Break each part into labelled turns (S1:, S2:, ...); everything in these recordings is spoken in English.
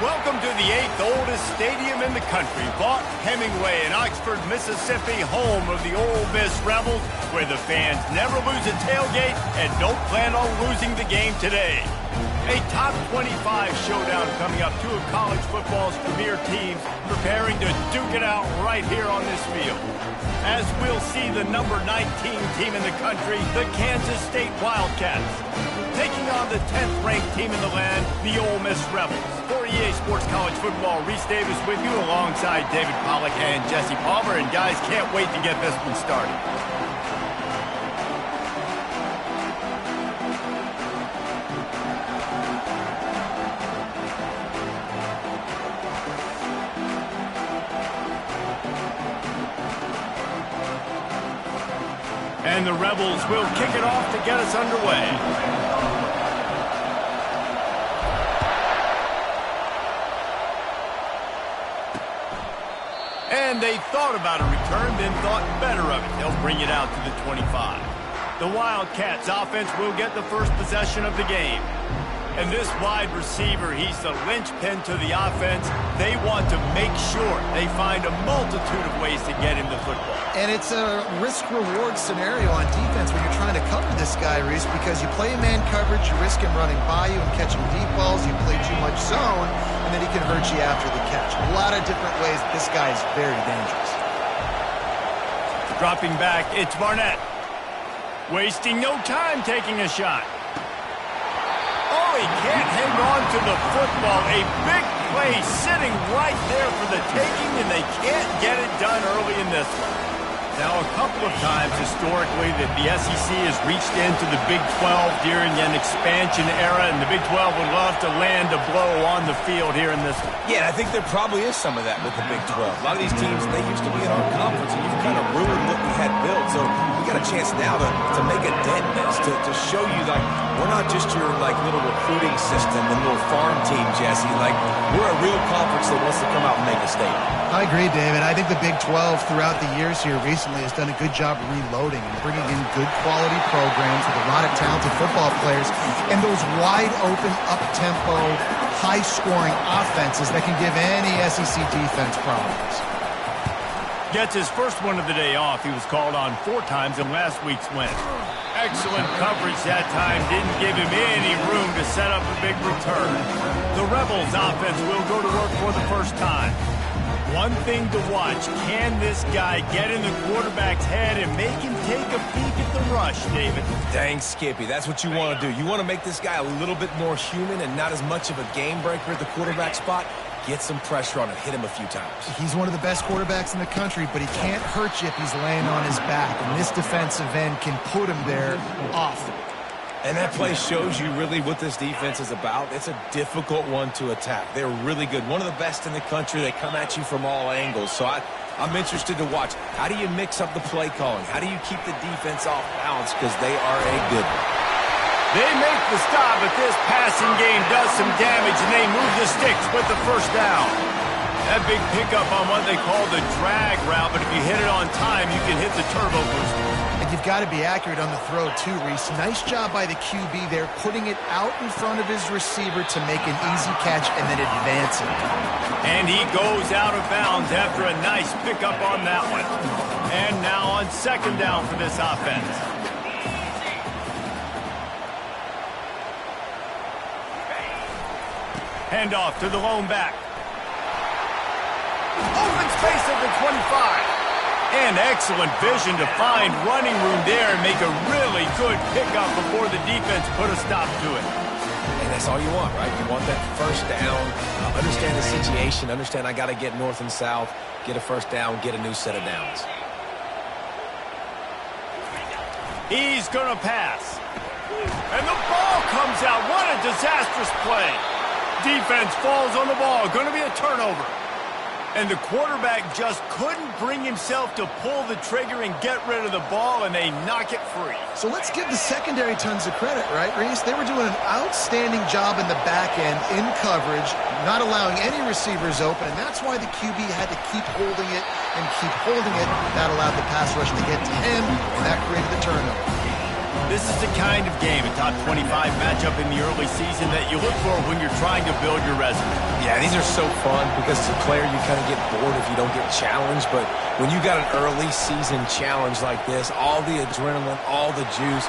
S1: Welcome to the 8th oldest stadium in the country, Vaught Hemingway in Oxford, Mississippi, home of the Ole Miss Rebels, where the fans never lose a tailgate and don't plan on losing the game today. A top 25 showdown coming up, two of college football's premier teams preparing to duke it out right here on this field. As we'll see the number 19 team in the country, the Kansas State Wildcats, taking on the 10th-ranked team in the land, the Ole Miss Rebels. For EA Sports College Football, Reese Davis with you alongside David Pollack and Jesse Palmer. And guys, can't wait to get this one started. And the Rebels will kick it off to get us underway. And they thought about a return, then thought better of it. They'll bring it out to the 25. The Wildcats offense will get the first possession of the game. And this wide receiver, he's the linchpin to the offense. They want to make sure they find a multitude of ways to get him the football.
S2: And it's a risk-reward scenario on defense when you're trying to cover this guy, Reese, because you play man coverage, you risk him running by you and catching deep balls, you play too much zone, and then he can hurt you after the catch. A lot of different ways. This guy is very dangerous.
S1: Dropping back, it's Barnett. Wasting no time taking a shot. Oh, he can't hang on to the football. A big play sitting right there for the taking, and they can't get it done early in this one. Now, a couple of times historically that the SEC has reached into the Big 12 during an expansion era, and the Big 12 would love to land a blow on the field here in this one.
S3: Yeah, I think there probably is some of that with the Big 12. A lot of these teams, they used to be in our conference, and you've kind of ruined what we had built. So we got a chance now to make a dent in this, to show you, like, we're not just your, like, little recruiting system and little farm team, Jesse. Like, we're a real conference that wants to come out and make a statement.
S2: I agree, David. I think the Big 12 throughout the years here recently has done a good job reloading and bringing in good quality programs with a lot of talented football players and those wide open, up-tempo, high-scoring offenses that can give any SEC defense problems.
S1: Gets his first one of the day off. He was called on 4 times in last week's win. Excellent coverage that time. Didn't give him any room to set up a big return. The Rebels offense will go to work for the first time. One thing to watch, can this guy get in the quarterback's head and make him take a peek at the rush, David?
S3: Dang, Skippy, that's what you want to do. You want to make this guy a little bit more human and not as much of a game breaker at the quarterback spot. Get some pressure on him, hit him a few times.
S2: He's one of the best quarterbacks in the country, but he can't hurt you if he's laying on his back, and this defensive end can put him there often.
S3: And that play shows you really what this defense is about. It's a difficult one to attack. They're really good. One of the best in the country. They come at you from all angles. So I'm interested to watch. How do you mix up the play calling? How do you keep the defense off balance? Because they are a good one.
S1: They make the stop, but this passing game does some damage, and they move the sticks with the first down. That big pickup on what they call the drag route, but if you hit it on time, you can hit the turbo booster.
S2: And you've got to be accurate on the throw, too, Reese. Nice job by the QB there, putting it out in front of his receiver to make an easy catch and then advance it.
S1: And he goes out of bounds after a nice pickup on that one. And now on second down for this offense. Handoff to the lone back. Open space at the 25. And excellent vision to find running room there and make a really good pickup before the defense put a stop to it.
S3: And that's all you want, right? You want that first down, understand the situation, understand I got to get north and south, get a first down, get a new set of downs.
S1: He's going to pass. And the ball comes out. What a disastrous play. Defense falls on the ball. Going to be a turnover. And the quarterback just couldn't bring himself to pull the trigger and get rid of the ball, and they knock it free.
S2: So let's give the secondary tons of credit, right, Reese? They were doing an outstanding job in the back end, in coverage, not allowing any receivers open, and that's why the QB had to keep holding it and keep holding it. That allowed the pass rush to get to him, and that created the turnover.
S1: This is the kind of game, a top 25 matchup in the early season, that you look for when you're trying to build your resume.
S3: Yeah, these are so fun because as a player, you kind of get bored if you don't get challenged. But when you got an early season challenge like this, all the adrenaline, all the juice,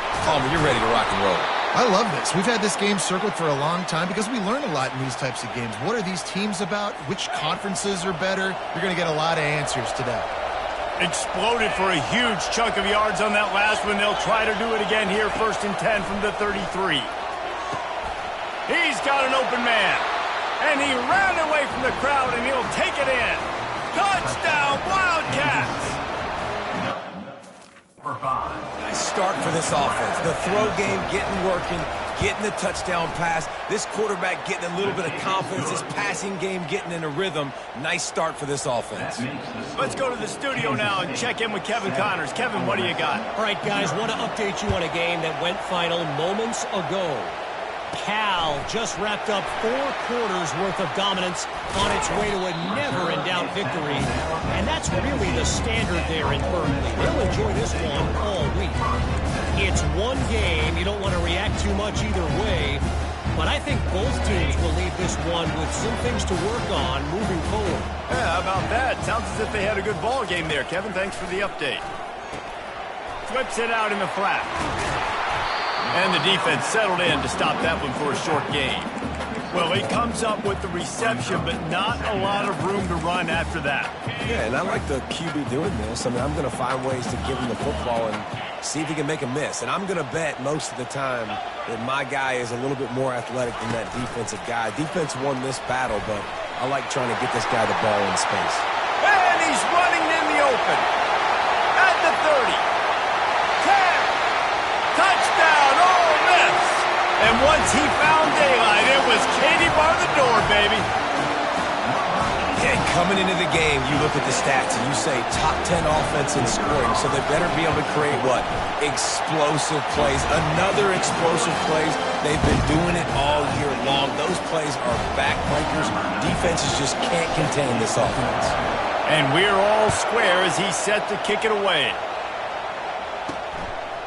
S3: you're ready to rock and roll.
S2: I love this. We've had this game circled for a long time because we learn a lot in these types of games. What are these teams about? Which conferences are better? You're going to get a lot of answers today.
S1: Exploded for a huge chunk of yards on that last one. They'll try to do it again here, 1st and 10 from the 33. He's got an open man. And he ran away from the crowd, and he'll take it in. Touchdown, Wildcats!
S3: Nice start for this offense. The throw game getting working, getting the touchdown pass. This quarterback getting a little bit of confidence. This passing game getting in a rhythm. Nice start for this offense.
S1: Let's go to the studio now and check in with Kevin Connors. Kevin, what do you got?
S4: All right, guys, want to update you on a game that went final moments ago. Cal just wrapped up 4 quarters worth of dominance on its way to a never-in-doubt victory. And that's really the standard there in Berkeley. They'll enjoy this one all week. It's one game. You don't want to react too much either way. But I think both teams will leave this one with some things to work on moving forward.
S1: Yeah, how about that? Sounds as if they had a good ball game there. Kevin, thanks for the update. Flips it out in the flat. And the defense settled in to stop that one for a short gain. Well, he comes up with the reception, but not a lot of room to run after that.
S3: Yeah, and I like the QB doing this. I mean, I'm going to find ways to give him the football and see if he can make a miss. And I'm going to bet most of the time that my guy is a little bit more athletic than that defensive guy. Defense won this battle, but I like trying to get this guy the ball in space.
S1: And he's running in the open. At the 30. 10. Touchdown, Ole Miss. And once he found daylight, it was Katie bar the door, baby.
S3: Yeah, coming into the game, you look at the stats and you say top 10 offense in scoring, so they better be able to create what? Explosive plays. Another explosive plays. They've been doing it all year long. Those plays are backbreakers. Defenses just can't contain this offense.
S1: And we're all square as he's set to kick it away.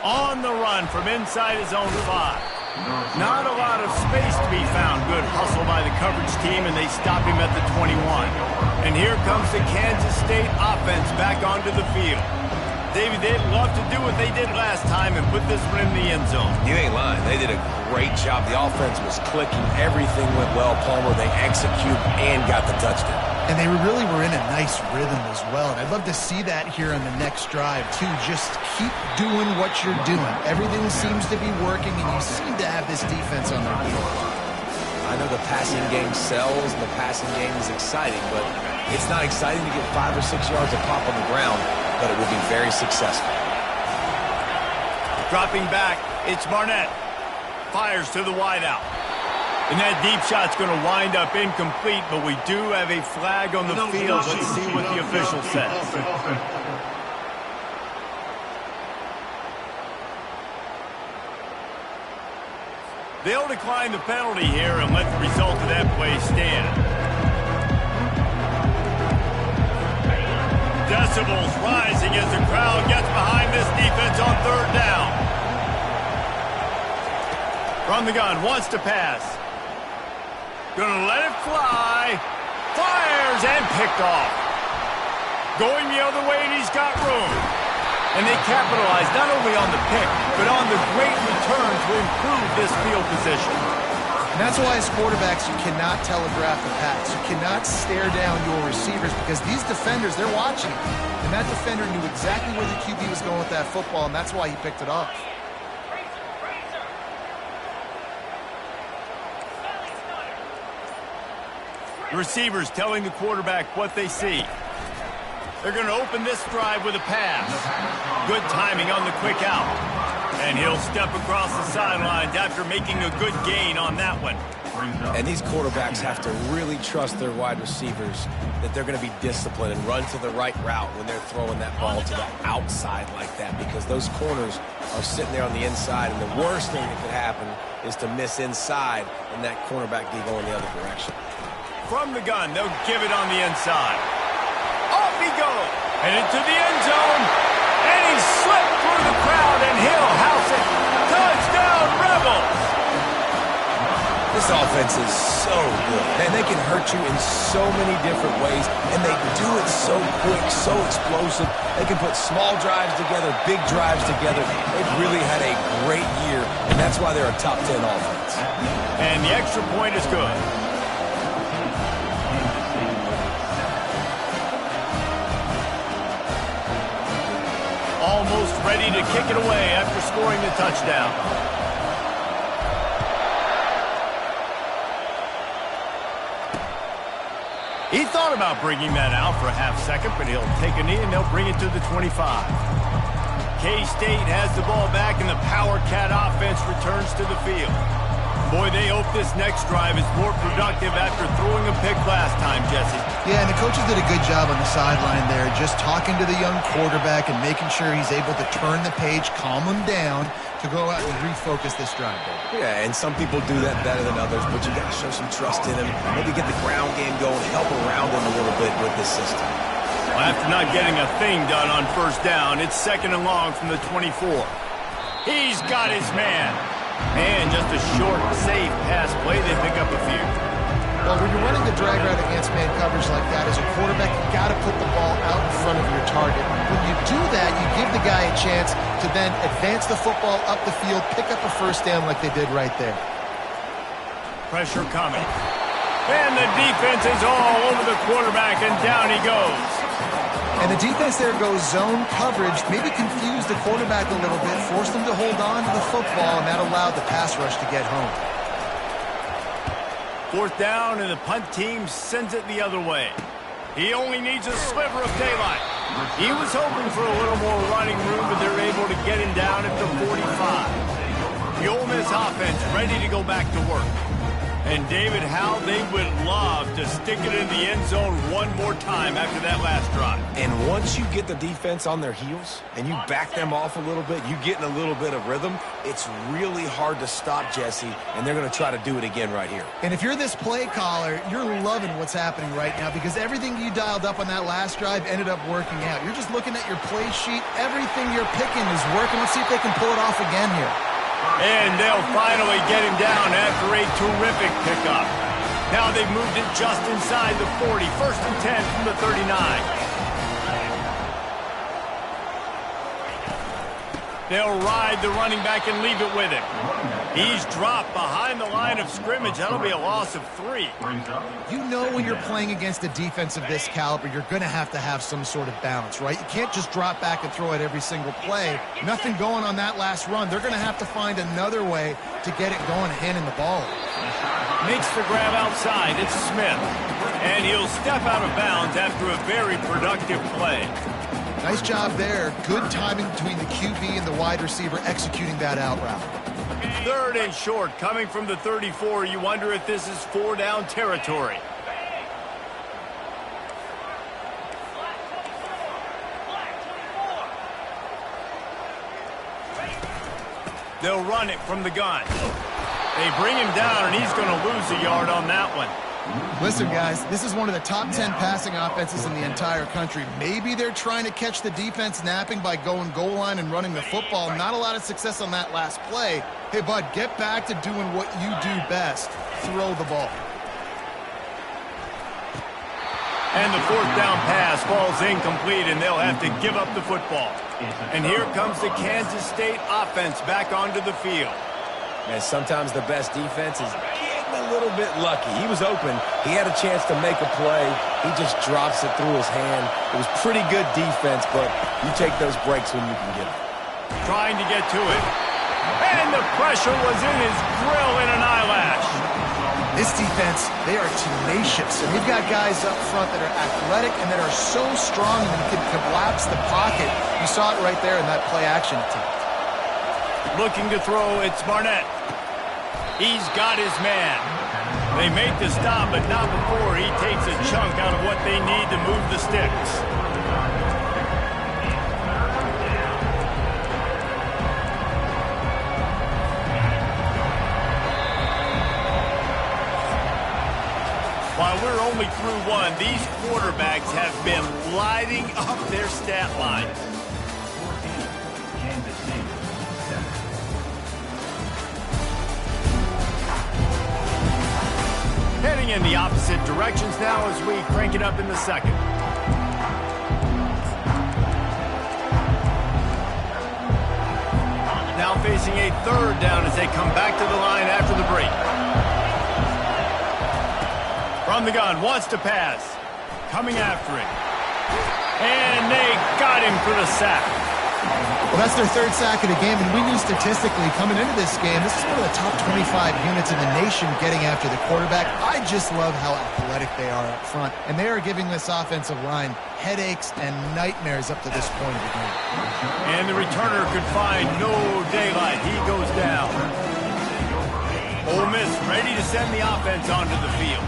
S1: On the run from inside his own 5. Not a lot of space to be found. Good hustle by the coverage team, and they stop him at the 21. And here comes the Kansas State offense back onto the field. David, they'd love to do what they did last time and put this one in the end zone.
S3: You ain't lying. They did a great job. The offense was clicking. Everything went well, Palmer. They executed and got the touchdown.
S2: And they really were in a nice rhythm as well. And I'd love to see that here on the next drive, too. Just keep doing what you're doing. Everything seems to be working, and you seem to have this defense on their heels.
S3: I know the passing game sells, and the passing game is exciting, but it's not exciting to get 5 or 6 yards of pop on the ground, but it will be very successful.
S1: Dropping back, it's Barnett. Fires to the wideout. And that deep shot's going to wind up incomplete, but we do have a flag on the field. Let's see what the official says. They'll decline the penalty here and let the result of that play stand. Decibels rising as the crowd gets behind this defense on 3rd down. From the gun, wants to pass. Gonna let it fly. Fires and picked off. Going the other way, and he's got room. And they capitalize not only on the pick, but on the great return to improve this field position.
S2: And that's why as quarterbacks, you cannot telegraph the pass. You cannot stare down your receivers because these defenders, they're watching. And that defender knew exactly where the QB was going with that football, and that's why he picked it off.
S1: The receivers telling the quarterback what they see. They're going to open this drive with a pass. Good timing on the quick out. And he'll step across the sidelines after making a good gain on that one.
S3: And these quarterbacks have to really trust their wide receivers that they're going to be disciplined and run to the right route when they're throwing that ball to the outside like that, because those corners are sitting there on the inside, and the worst thing that could happen is to miss inside and that cornerback be going the other direction.
S1: From the gun, they'll give it on the inside. Off he goes. Headed to the end zone. And he slipped through the crowd, and he'll house it. touchdown, Rebels!
S3: This offense is so good. Man, they can hurt you in so many different ways, and they do it so quick, so explosive. They can put small drives together, big drives together. They've really had a great year, and that's why they're a top 10 offense.
S1: And the extra point is good. Almost ready to kick it away after scoring the touchdown. He thought about bringing that out for a half second, but he'll take a knee and they'll bring it to the 25. K-State has the ball back and the Power Cat offense returns to the field. Boy, they hope this next drive is more productive after throwing a pick last time, Jesse.
S2: Yeah, and the coaches did a good job on the sideline there, just talking to the young quarterback and making sure he's able to turn the page, calm him down, to go out and refocus this drive, baby.
S3: Yeah, and some people do that better than others, but you got to show some trust in him. Maybe get the ground game going, help around him a little bit with this system.
S1: Well, after not getting a thing done on first down, it's 2nd and long from the 24. He's got his man. And just a short, safe pass play, they pick up a few.
S2: Well, when you're running the drag route against man coverage like that, as a quarterback, you got to put the ball out in front of your target. When you do that, you give the guy a chance to then advance the football up the field, pick up a first down like they did right there.
S1: Pressure coming. And the defense is all over the quarterback, and down he goes.
S2: And the defense there goes zone coverage, maybe confused the quarterback a little bit, forced him to hold on to the football, and that allowed the pass rush to get home.
S1: 4th down, and the punt team sends it the other way. He only needs a sliver of daylight. He was hoping for a little more running room, but they're able to get him down at the 45. The Ole Miss offense ready to go back to work. And, David, how they would love to stick it in the end zone one more time after that last drive.
S3: And once you get the defense on their heels and you back them off a little bit, you get in a little bit of rhythm, it's really hard to stop, Jesse, and they're going to try to do it again right here.
S2: And if you're this play caller, you're loving what's happening right now because everything you dialed up on that last drive ended up working out. You're just looking at your play sheet. Everything you're picking is working. Let's see if they can pull it off again here.
S1: And they'll finally get him down after a terrific pickup. Now they've moved it just inside the 40. 1st and 10 from the 39. They'll ride the running back and leave it with him. He's dropped behind the line of scrimmage. That'll be a loss of 3.
S2: You know when you're playing against a defense of this caliber, you're going to have some sort of balance, right? You can't just drop back and throw it every single play. Nothing going on that last run. They're going to have to find another way to get it going, handing the ball.
S1: Makes the grab outside. It's Smith. And he'll step out of bounds after a very productive play.
S2: Nice job there. Good timing between the QB and the wide receiver executing that out route.
S1: 3rd and short coming from the 34. You wonder if this is 4-down territory. They'll run it from the gun. They bring him down, and he's going to lose a yard on that one.
S2: Listen, guys, this is one of the top 10 passing offenses in the entire country. Maybe they're trying to catch the defense napping by going goal line and running the football. Not a lot of success on that last play. Hey, bud, get back to doing what you do best. Throw the ball.
S1: And the 4th down pass falls incomplete, and they'll have to give up the football. And here comes the Kansas State offense back onto the field.
S3: Man, sometimes the best defense is getting a little bit lucky. He was open. He had a chance to make a play. He just drops it through his hand. It was pretty good defense, but you take those breaks when you can get them.
S1: Trying to get to it. And the pressure was in his grill in an eyelash.
S2: This defense, they are tenacious. And we've got guys up front that are athletic and that are so strong and can collapse the pocket. You saw it right there in that play-action attempt.
S1: Looking to throw, it's Barnett. He's got his man. They make the stop, but not before he takes a chunk out of what they need to move the sticks. While we're only through one, these quarterbacks have been lighting up their stat lines. in the opposite directions now as we crank it up in the second. Now facing a third down as they come back to the line after the break. From the gun, wants to pass. Coming after it. And they got him for the sack.
S2: Well, that's their third sack of the game, and we knew statistically coming into this game, this is one of the top 25 units in the nation getting after the quarterback. I just love how athletic they are up front, and they are giving this offensive line headaches and nightmares up to this point of the game.
S1: And the returner could find no daylight. He goes down. Ole Miss ready to send the offense onto the field.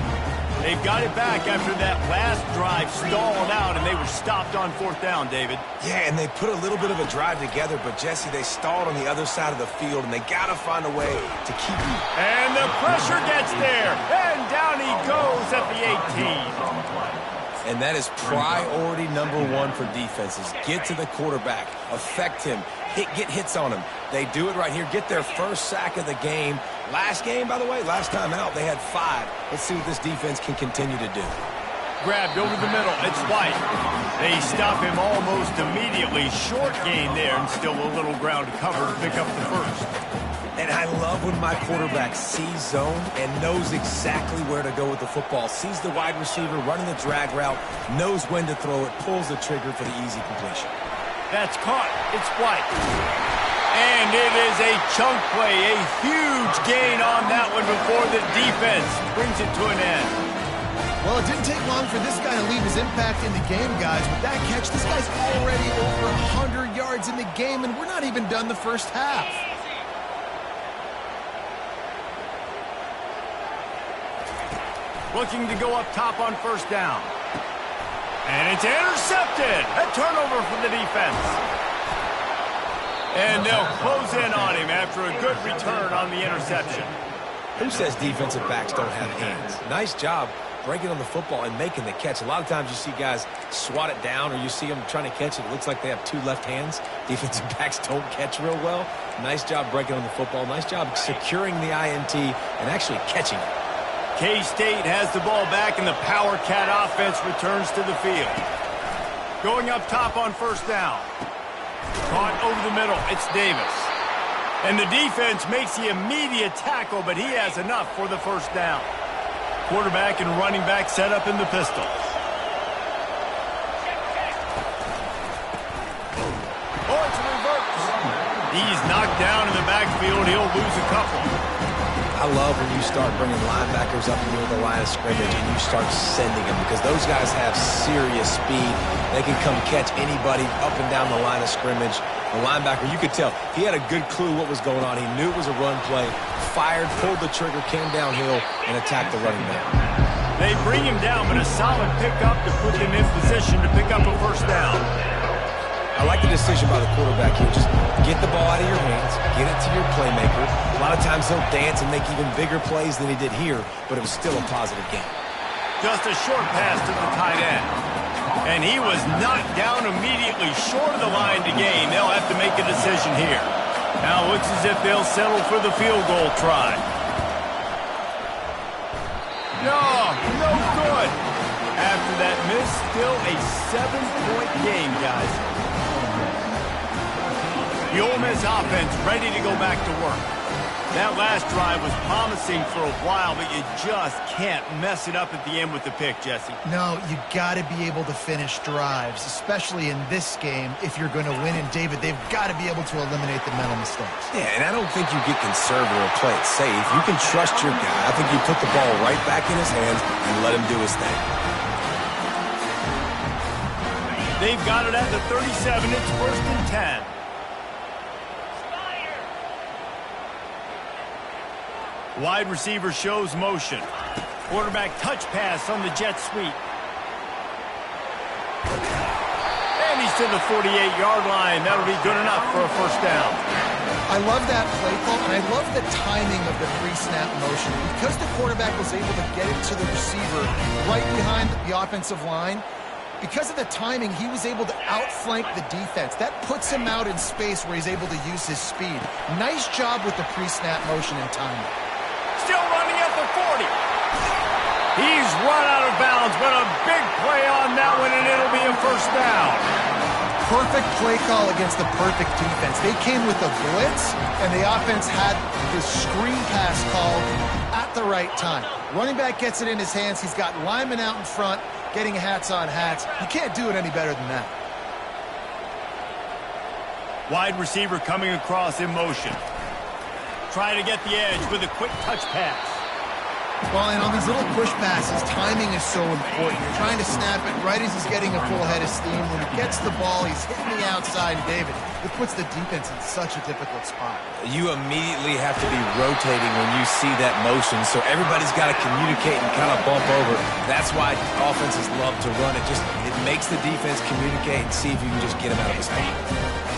S1: They've got it back after that last drive stalled out, and they were stopped on fourth down, David.
S3: Yeah, and they put a little bit of a drive together, but, Jesse, they stalled on the other side of the field, and they got to find a way to keep you.
S1: And the pressure gets there, and down he goes at the 18.
S3: And that is priority number one for defenses. Get to the quarterback, affect him, get hits on him. They do it right here, get their first sack of the game. Last game, by the way, last time out, they had 5. Let's see what this defense can continue to do.
S1: Grabbed over the middle, it's White. They stop him almost immediately. Short gain there, and still a little ground to cover to pick up the first.
S3: And I love when my quarterback sees zone and knows exactly where to go with the football. Sees the wide receiver running the drag route, knows when to throw it, pulls the trigger for the easy completion.
S1: That's caught. It's White. And it is a chunk play, a huge gain on that one before the defense brings it to an end.
S2: Well, it didn't take long for this guy to leave his impact in the game, guys. With that catch, this guy's already over 100 yards in the game, and we're not even done the first half.
S1: Looking to go up top on first down. And it's intercepted. A turnover for the defense. And they'll close in on him after a good return on the interception.
S3: Who says defensive backs don't have hands? Nice job breaking on the football and making the catch. A lot of times you see guys swat it down, or you see them trying to catch it. It looks like they have 2 left hands. Defensive backs don't catch real well. Nice job breaking on the football. Nice job securing the INT and actually catching it.
S1: K-State has the ball back, and the Power Cat offense returns to the field. Going up top on first down. Caught over the middle. It's Davis. And the defense makes the immediate tackle, but he has enough for the first down. Quarterback and running back set up in the pistol. Oh, it's a reverse. He's knocked down in the backfield. He'll lose a couple.
S3: I love when you start bringing linebackers up near the line of scrimmage and you start sending them, because those guys have serious speed. They can come catch anybody up and down the line of scrimmage. The linebacker, you could tell, he had a good clue what was going on. He knew it was a run play, fired, pulled the trigger, came downhill, and attacked the running back.
S1: They bring him down, but a solid pickup to put them in position to pick up a first down.
S3: I like the decision by the quarterback here. Just get the ball out of your hands, get it to your playmaker. A lot of times he'll dance and make even bigger plays than he did here, but it was still a positive game.
S1: Just a short pass to the tight end. And he was knocked down immediately short of the line to gain. They'll have to make a decision here. Now it looks as if they'll settle for the field goal try. No good. After that miss, still a 7-point game, guys. The Ole Miss offense ready to go back to work. That last drive was promising for a while, but you just can't mess it up at the end with the pick, Jesse.
S2: No, you got to be able to finish drives, especially in this game. If you're going to win, and David, they've got to be able to eliminate the mental mistakes.
S3: Yeah, and I don't think you get conservative or play it safe. You can trust your guy. I think you put the ball right back in his hands and let him do his thing.
S1: They've got it at the 37. It's 1st and 10. Wide receiver shows motion. Quarterback touch pass on the jet sweep. And he's to the 48-yard line. That'll be good enough for a first down.
S2: I love that play call, and I love the timing of the pre-snap motion. Because the quarterback was able to get it to the receiver right behind the offensive line, because of the timing, he was able to outflank the defense. That puts him out in space where he's able to use his speed. Nice job with the pre-snap motion and timing.
S1: Still running at the 40. He's run out of bounds, but a big play on that one, and it'll be a first down.
S2: Perfect play call against the perfect defense. They came with a blitz, and the offense had the screen pass called at the right time. Running back gets it in his hands. He's got linemen out in front getting hats on hats. You can't do it any better than that.
S1: Wide receiver coming across in motion. Try to get the edge with a quick touch pass.
S2: Well, and on these little push passes, timing is so important. You're trying to snap it right as he's getting a full head of steam. When he gets the ball, he's hitting the outside. David, it puts the defense in such a difficult spot.
S3: You immediately have to be rotating when you see that motion, so everybody's got to communicate and kind of bump over. That's why offenses love to run it. It makes the defense communicate and see if you can just get him out of his spot.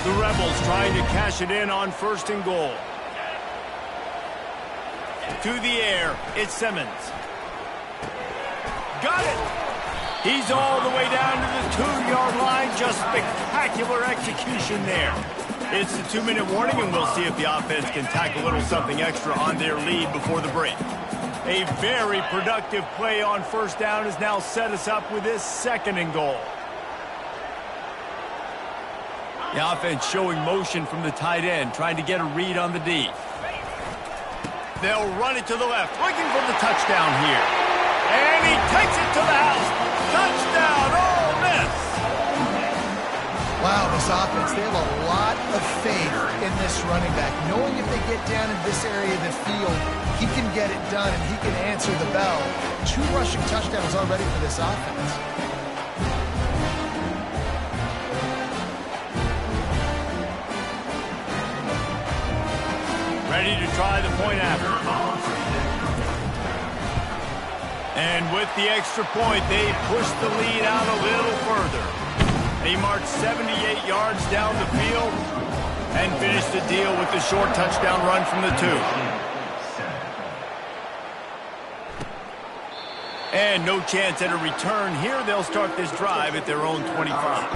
S1: The Rebels trying to cash it in on 1st and goal. To the air, it's Simmons. Got it! He's all the way down to the 2-yard line. Just spectacular execution there. It's the 2-minute warning, and we'll see if the offense can tack a little something extra on their lead before the break. A very productive play on 1st down has now set us up with this 2nd and goal. The offense showing motion from the tight end, trying to get a read on the D. They'll run it to the left, looking for the touchdown here. And he takes it to the house. Touchdown, Ole Miss.
S2: Wow, this offense, they have a lot of faith in this running back. Knowing if they get down in this area of the field, he can get it done and he can answer the bell. 2 rushing touchdowns already for this offense.
S1: Ready to try the point after. And with the extra point, they push the lead out a little further. They march 78 yards down the field and finish the deal with the short touchdown run from the 2. And no chance at a return here. They'll start this drive at their own 25.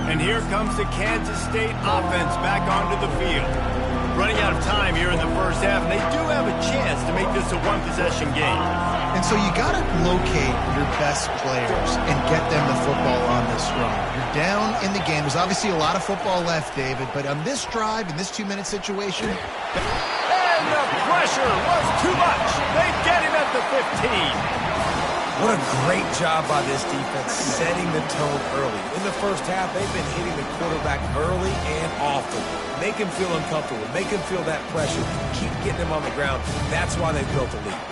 S1: And here comes the Kansas State offense back onto the field. Running out of time here in the 1st half, and they do have a chance to make this a 1-possession game.
S2: And so you got to locate your best players and get them the football on this run. You're down in the game. There's obviously a lot of football left, David, but on this drive, in this 2-minute situation...
S1: And the pressure was too much. They get him at the 15.
S3: What a great job by this defense setting the tone early. In the 1st half, they've been hitting the quarterback early and often. Make him feel uncomfortable. Make him feel that pressure. Keep getting him on the ground. That's why they built the lead.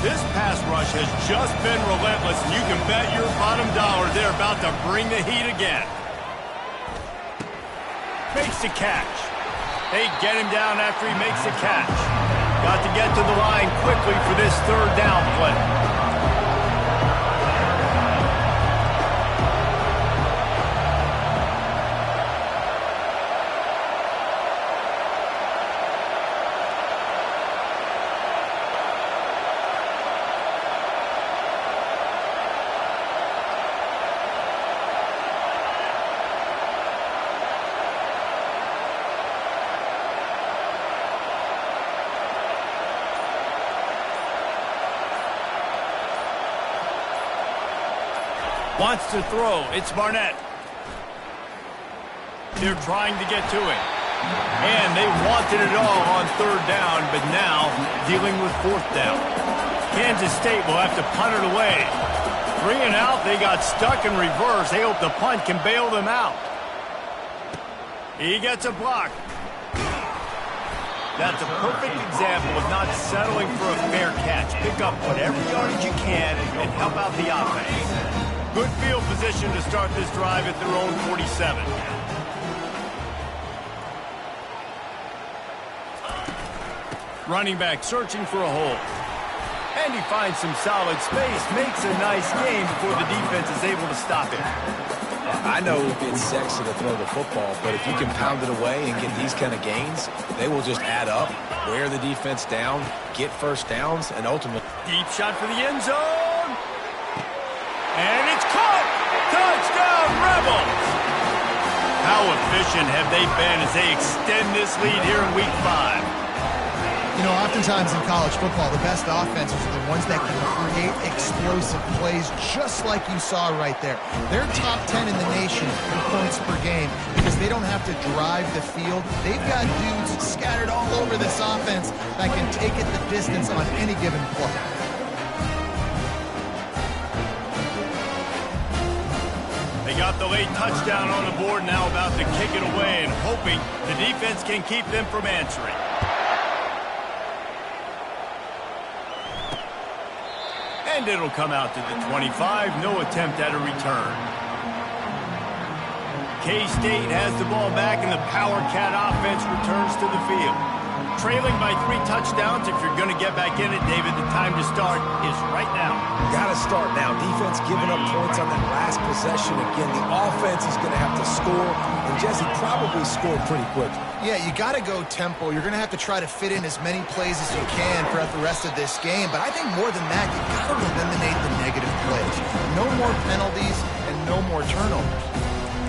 S1: This pass rush has just been relentless, and you can bet your bottom dollar they're about to bring the heat again. Makes the catch. They get him down after he makes the catch. Got to get to the line quickly for this 3rd down play. Wants to throw. It's Barnett. They're trying to get to him. And they wanted it all on 3rd down, but now dealing with 4th down. Kansas State will have to punt it away. 3 and out. They got stuck in reverse. They hope the punt can bail them out. He gets a block. That's a perfect example of not settling for a fair catch. Pick up whatever yardage you can and help out the offense. Good field position to start this drive at their own 47. Running back searching for a hole. And he finds some solid space, makes a nice game before the defense is able to stop him.
S3: I know it's sexy to throw the football, but if you can pound it away and get these kind of gains, they will just add up, wear the defense down, get 1st downs, and ultimately...
S1: Deep shot for the end zone. And it's caught! Touchdown, Rebels! How efficient have they been as they extend this lead here in Week 5?
S2: You know, oftentimes in college football, the best offenses are the ones that can create explosive plays just like you saw right there. They're top 10 in the nation in points per game because they don't have to drive the field. They've got dudes scattered all over this offense that can take it the distance on any given play.
S1: They got the late touchdown on the board, now about to kick it away and hoping the defense can keep them from answering. And it'll come out to the 25. No attempt at a return. K-State has the ball back, and the Power Cat offense returns to the field. Trailing by 3 touchdowns. If you're going to get back in it, David, the time to start is right now.
S3: Got to start now. Defense giving up points on that last possession. Again, the offense is going to have to score, and Jesse probably scored pretty quick.
S2: Yeah, you got to go tempo. You're going to have to try to fit in as many plays as you can throughout the rest of this game. But I think more than that, you got to eliminate the negative plays. No more penalties and no more turnovers.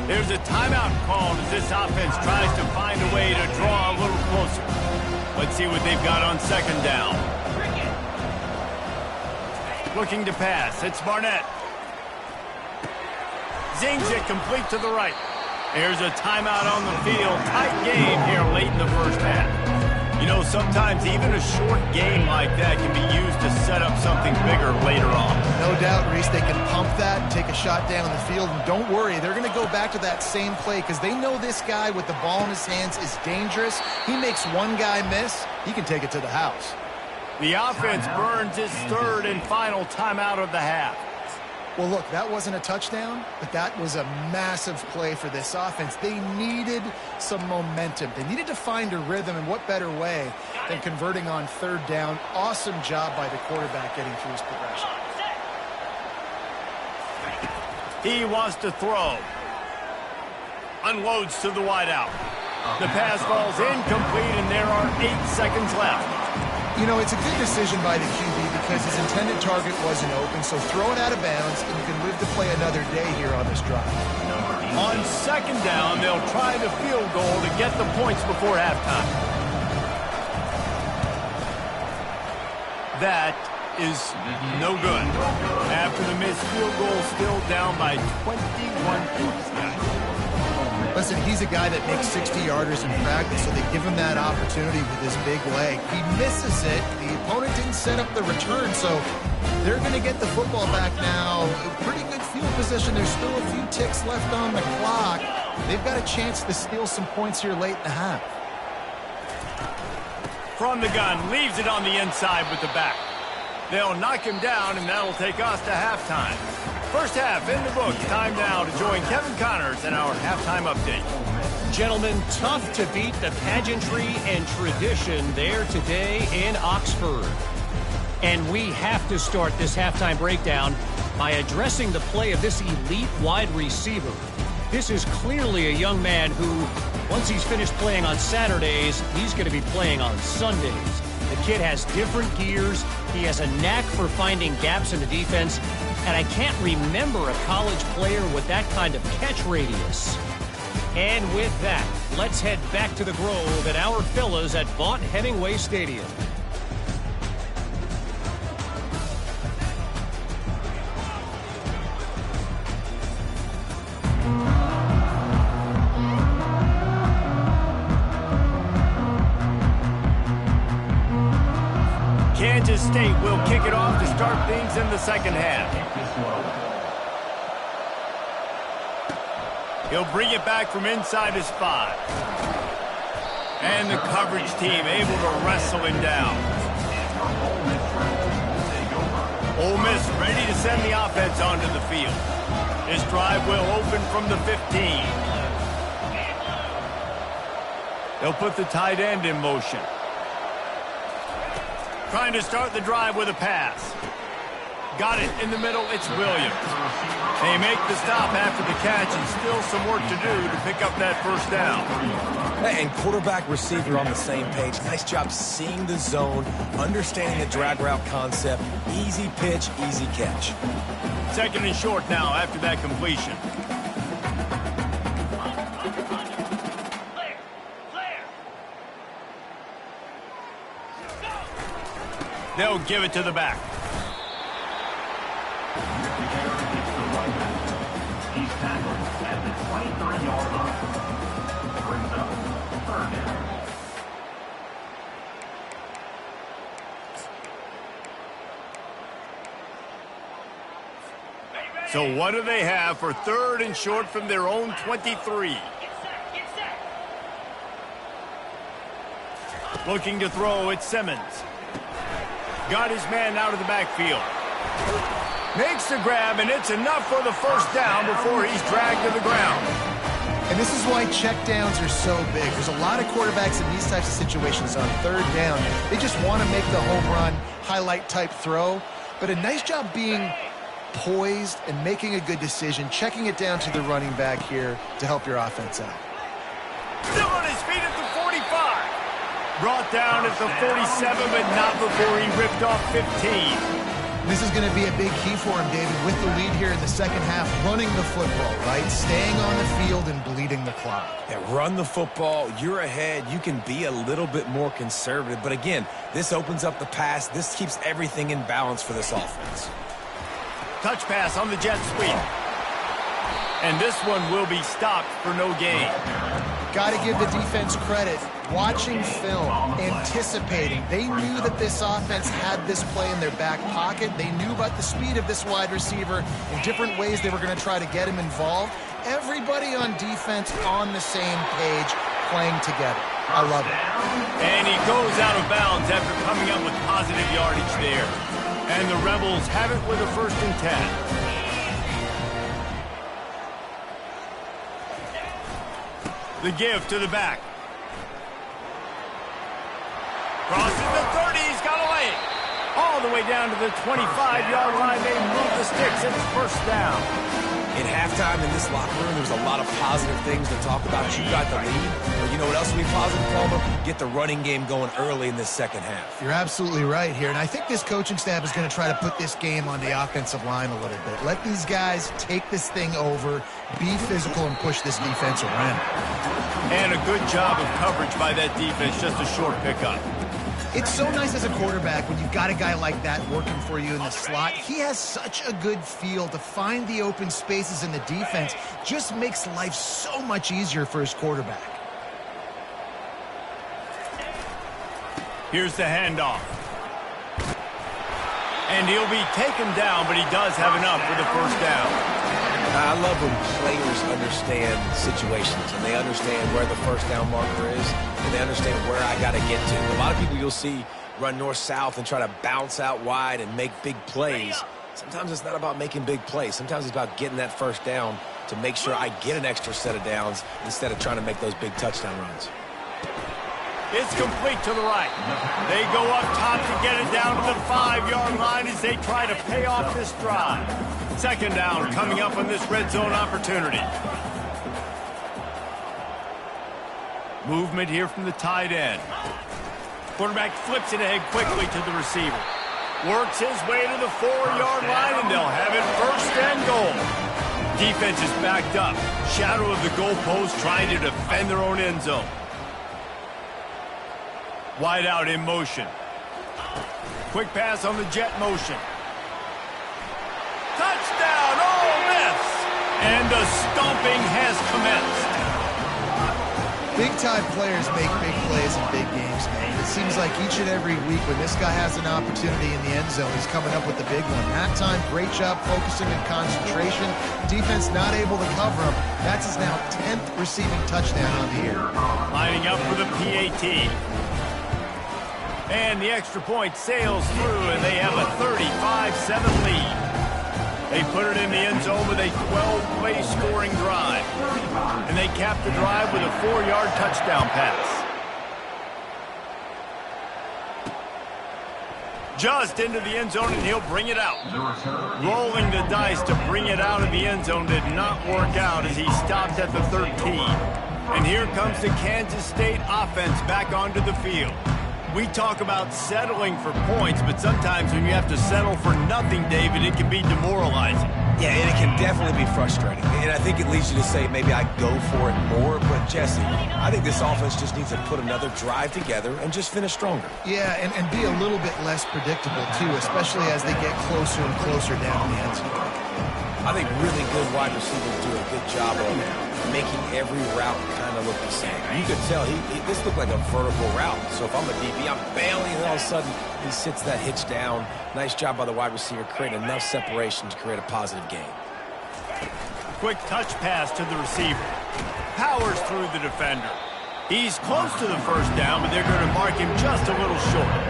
S1: There's a timeout called as this offense tries to find a way to draw a little closer. Let's see what they've got on second down. Looking to pass. It's Barnett. Zings it complete to the right. There's a timeout on the field. Tight game here late in the first half. You know, sometimes even a short game like that can be used to set up something bigger later on.
S2: No doubt, Reese, they can pump that and take a shot down the field. And don't worry, they're going to go back to that same play because they know this guy with the ball in his hands is dangerous. He makes one guy miss, he can take it to the house.
S1: The offense burns its third and final timeout of the half.
S2: Well, look, that wasn't a touchdown, but that was a massive play for this offense. They needed some momentum. They needed to find a rhythm, and what better way than converting on third down. Awesome job by the quarterback getting through his progression.
S1: He wants to throw. Unloads to the wideout. The pass falls incomplete, and there are 8 seconds left.
S2: You know, it's a good decision by the QB because his intended target wasn't open, so throw it out of bounds, and you can live to play another day here on this drive.
S1: On second down, they'll try the field goal to get the points before halftime. That is no good. After the missed field goal, still down by 21 points.
S2: Listen, he's a guy that makes 60-yarders in practice, so they give him that opportunity with his big leg. He misses it. The opponent didn't set up the return, so they're going to get the football back now. Pretty good field position. There's still a few ticks left on the clock. They've got a chance to steal some points here late in the half.
S1: From the gun, leaves it on the inside with the back. They'll knock him down, and that'll take us to halftime. First half in the books. Time now to join Kevin Connors in our halftime update.
S4: Gentlemen, tough to beat the pageantry and tradition there today in Oxford. And we have to start this halftime breakdown by addressing the play of this elite wide receiver. This is clearly a young man who, once he's finished playing on Saturdays, he's going to be playing on Sundays. The kid has different gears. He has a knack for finding gaps in the defense. And I can't remember a college player with that kind of catch radius. And with that, let's head back to the Grove and our fellas at Vaught Hemingway Stadium.
S1: Kansas State will kick it off to start things in the second half. He'll bring it back from inside his 5. And the coverage team able to wrestle him down. Ole Miss ready to send the offense onto the field. This drive will open from the 15. They'll put the tight end in motion. Trying to start the drive with a pass. Got it in the middle. It's Williams. They make the stop after the catch, and still some work to do to pick up that first down.
S3: And quarterback receiver on the same page. Nice job seeing the zone, understanding the drag route concept. Easy pitch, easy catch.
S1: Second and short now after that completion. They'll give it to the back.
S5: He's tackled at the 23-yard line. Brings up third down.
S1: So what do they have for 3rd and short from their own 23? Looking to throw, it's Simmons. Got his man out of the backfield. Makes the grab, and it's enough for the first down before he's dragged to the ground.
S2: And this is why checkdowns are so big. There's a lot of quarterbacks in these types of situations on 3rd down. They just want to make the home run, highlight type throw. But a nice job being poised and making a good decision, checking it down to the running back here to help your offense out.
S1: Still on his feet at the 45. Brought down at the 47, but not before he ripped off 15.
S2: This is going to be a big key for him, David, with the lead here in the second half, running the football, right? Staying on the field and bleeding the clock.
S3: Yeah, run the football. You're ahead. You can be a little bit more conservative. But again, this opens up the pass. This keeps everything in balance for this offense.
S1: Touch pass on the jet sweep. And this one will be stopped for no gain.
S2: Got to give the defense credit. Watching film, anticipating. They knew that this offense had this play in their back pocket. They knew about the speed of this wide receiver and different ways they were going to try to get him involved. Everybody on defense on the same page, playing together. I love it.
S1: And he goes out of bounds after coming up with positive yardage there. And the Rebels have it with a 1st and 10. The give to the back. Crosses the 30, he's got a lane. All the way down to the 25-yard line, they move the sticks, it's 1st down.
S3: In halftime in this locker room, there was a lot of positive things to talk about. You got the lead. But you know what else will be positive, Palmer? Get the running game going early in this second half.
S2: You're absolutely right here. And I think this coaching staff is going to try to put this game on the offensive line a little bit. Let these guys take this thing over, be physical, and push this defense around.
S1: And a good job of coverage by that defense, just a short pickup.
S2: It's so nice as a quarterback when you've got a guy like that working for you in the slot. He has such a good feel to find the open spaces in the defense. Just makes life so much easier for his quarterback.
S1: Here's the handoff. And he'll be taken down, but he does have enough for the 1st down.
S3: I love when players understand situations and they understand where the 1st down marker is and they understand where I got to get to. A lot of people you'll see run north-south and try to bounce out wide and make big plays. Sometimes it's not about making big plays. Sometimes it's about getting that 1st down to make sure I get an extra set of downs instead of trying to make those big touchdown runs.
S1: It's complete to the right. They go up top to get it down to the 5-yard line as they try to pay off this drive. 2nd down coming up on this red zone opportunity. Movement here from the tight end. Quarterback flips it ahead quickly to the receiver. Works his way to the 4-yard line, and they'll have it 1st and goal. Defense is backed up. Shadow of the goalpost trying to defend their own end zone. Wide out in motion. Quick pass on the jet motion. Touchdown, Ole Miss! And the stomping has commenced.
S2: Big-time players make big plays in big games, man. It seems like each and every week when this guy has an opportunity in the end zone, he's coming up with the big one. That time, great job focusing and concentration. Defense not able to cover him. That's his now 10th receiving touchdown on the year.
S1: Lining up for the PAT. And the extra point sails through, and they have a 35-7 lead. They put it in the end zone with a 12-play scoring drive. And they cap the drive with a 4-yard touchdown pass. Just into the end zone, and he'll bring it out. Rolling the dice to bring it out of the end zone did not work out as he stopped at the 13. And here comes the Kansas State offense back onto the field. We talk about settling for points, but sometimes when you have to settle for nothing, David, it can be demoralizing.
S3: Yeah, and it can definitely be frustrating. And I think it leads you to say maybe I go for it more. But, Jesse, I think this offense just needs to put another drive together and just finish stronger.
S2: Yeah, and be a little bit less predictable, too, especially as they get closer and closer down the end zone.
S3: I think really good wide receivers do a good job of making every route kind of look the same. You could tell this looked like a vertical route. So if I'm a DB, I'm bailing, and all of a sudden he sits that hitch down. Nice job by the wide receiver, creating enough separation to create a positive gain.
S1: Quick touch pass to the receiver. Powers through the defender. He's close to the first down, but they're going to mark him just a little short.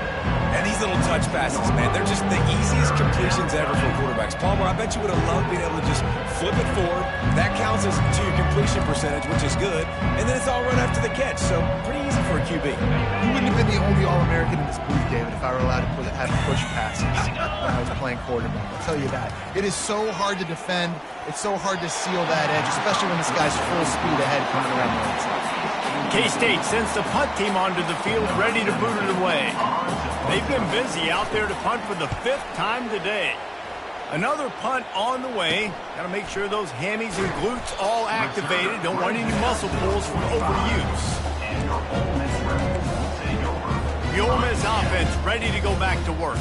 S3: And these little touch passes, man, they're just the easiest completions ever for quarterbacks. Palmer, I bet you would have loved being able to just flip it forward. That counts as to your completion percentage, which is good. And then it's all run after the catch, so pretty easy for a QB.
S2: You wouldn't have been the only All-American in this booth, David, if I were allowed to have push passes when I was playing quarterback. I'll tell you that. It is so hard to defend. It's so hard to seal that edge, especially when this guy's full speed ahead coming around the outside.
S1: K-State sends the punt team onto the field, ready to boot it away. They've been busy out there to punt for the 5th time today. Another punt on the way. Got to make sure those hammies and glutes all activated. Don't want any muscle pulls from overuse. The Ole Miss offense ready to go back to work.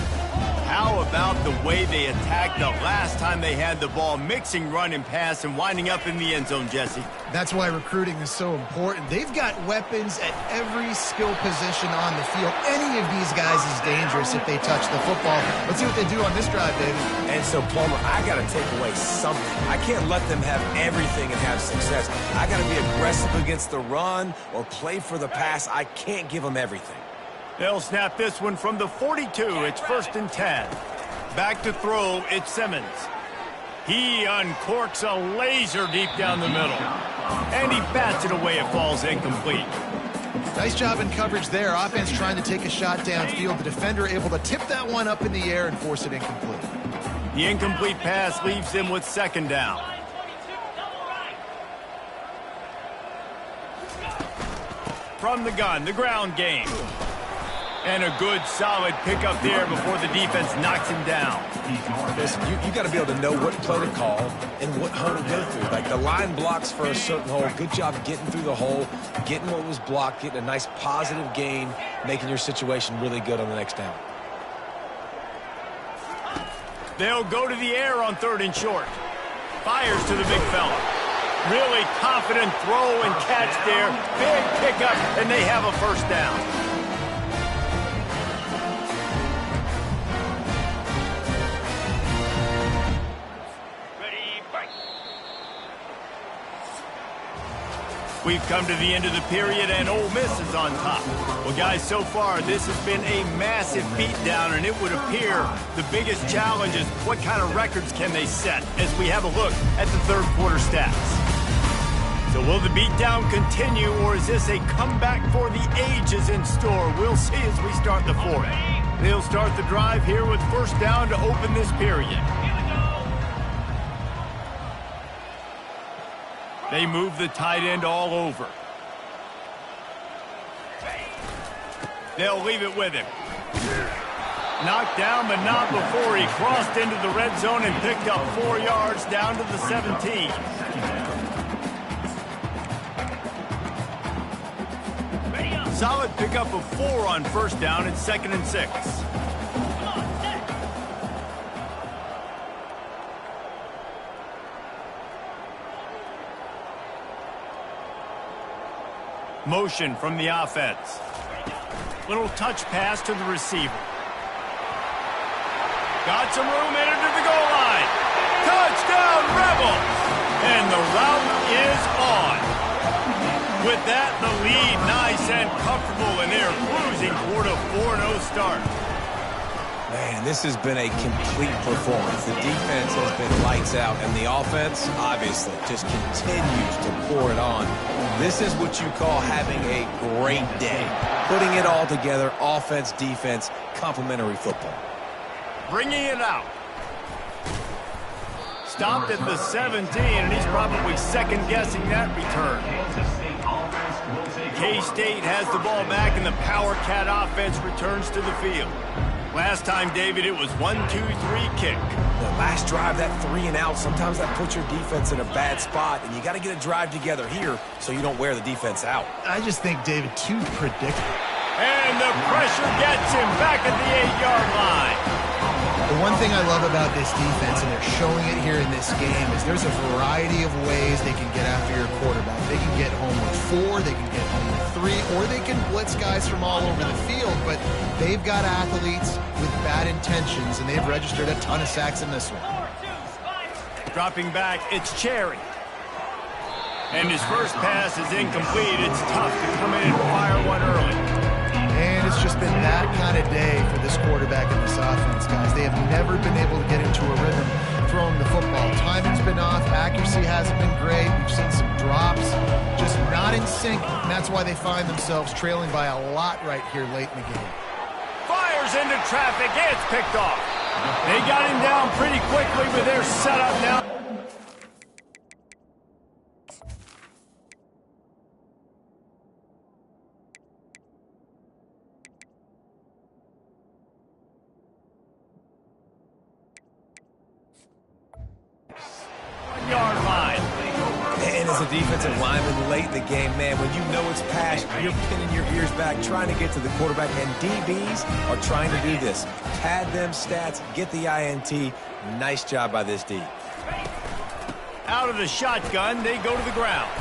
S1: How about the way they attacked the last time they had the ball, mixing run and pass and winding up in the end zone, Jesse?
S2: That's why recruiting is so important. They've got weapons at every skill position on the field. Any of these guys is dangerous if they touch the football. Let's see what they do on this drive, David.
S3: And so, Palmer, I got to take away something. I can't let them have everything and have success. I got to be aggressive against the run or play for the pass. I can't give them everything.
S1: They'll snap this one from the 42. It's 1st and 10. Back to throw, it's Simmons. He uncorks a laser deep down the middle. And he bats it away. It falls incomplete.
S2: Nice job in coverage there. Offense trying to take a shot downfield. The defender able to tip that one up in the air and force it incomplete.
S1: The incomplete pass leaves them with 2nd down. From the gun, the ground game. And a good, solid pickup there before the defense knocks him down.
S3: Listen, you got to be able to know what play to call and what hole to go through. Like the line blocks for a certain hole. Good job getting through the hole, getting what was blocked, getting a nice positive gain, making your situation really good on the next down.
S1: They'll go to the air on 3rd and short. Fires to the big fella. Really confident throw and catch there. Big pickup, and they have a 1st down. We've come to the end of the period, and Ole Miss is on top. Well, guys, so far, this has been a massive beatdown, and it would appear the biggest challenge is what kind of records can they set as we have a look at the 3rd quarter stats. So will the beatdown continue, or is this a comeback for the ages in store? We'll see as we start the 4th. They'll start the drive here with 1st down to open this period. They move the tight end all over. They'll leave it with him. Knocked down, but not before he crossed into the red zone and picked up 4 yards down to the 17. Solid pickup of 4 on 1st down and 2nd and 6. Motion from the offense. Little touch pass to the receiver. Got some room headed to the goal line. Touchdown, Rebels! And the route is on. With that, the lead nice and comfortable, and they're cruising toward a 4-0 start.
S3: Man, this has been a complete performance. The defense has been lights out, and the offense, obviously, just continues to pour it on. This is what you call having a great day. Putting it all together, offense, defense, complementary football.
S1: Bringing it out. Stopped at the 17, and he's probably second-guessing that return. K-State has the ball back, and the Power Cat offense returns to the field. Last time, David, it was 1-2-3 kick.
S3: The last drive, that 3 and out, sometimes that puts your defense in a bad spot, and you got to get a drive together here so you don't wear the defense out.
S2: I just think, David, too predictable.
S1: And the pressure gets him back at the 8-yard line.
S2: The one thing I love about this defense, and they're showing it here in this game, is there's a variety of ways they can get after your quarterback. They can get home with 4, they can get home with 3, or they can blitz guys from all over the field, but they've got athletes with bad intentions, and they've registered a ton of sacks in this one.
S1: Dropping back, it's Cherry. And his first pass is incomplete. It's tough to come in and fire one early.
S2: And it's just been that kind of day for this quarterback and this offense, guys. They have never been able to get into a rhythm throwing the football. Timing's been off. Accuracy hasn't been great. We've seen some drops, just not in sync. And that's why they find themselves trailing by a lot right here late in the game.
S1: Fires into traffic. It's picked off. They got him down pretty quickly with their setup now. Yard line.
S3: And as a defensive lineman late in the game, man, when you know it's past, you're pinning your ears back, trying to get to the quarterback, and DBs are trying to do this. Pad them stats, get the INT. Nice job by this D.
S1: Out of the shotgun, they go to the ground.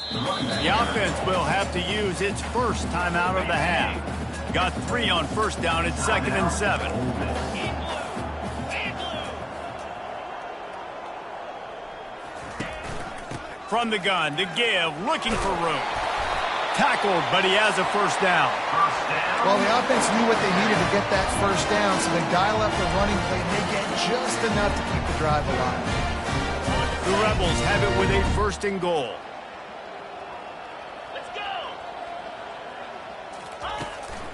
S1: The offense will have to use its first time out of the half. Got 3 on first down. It's 2nd and 7. From the gun, the give, looking for room. Tackled, but he has a first down.
S2: Well, the offense knew what they needed to get that first down, so they dial up the running play, and they get just enough to keep the drive alive.
S1: The Rebels have it with a 1st and goal.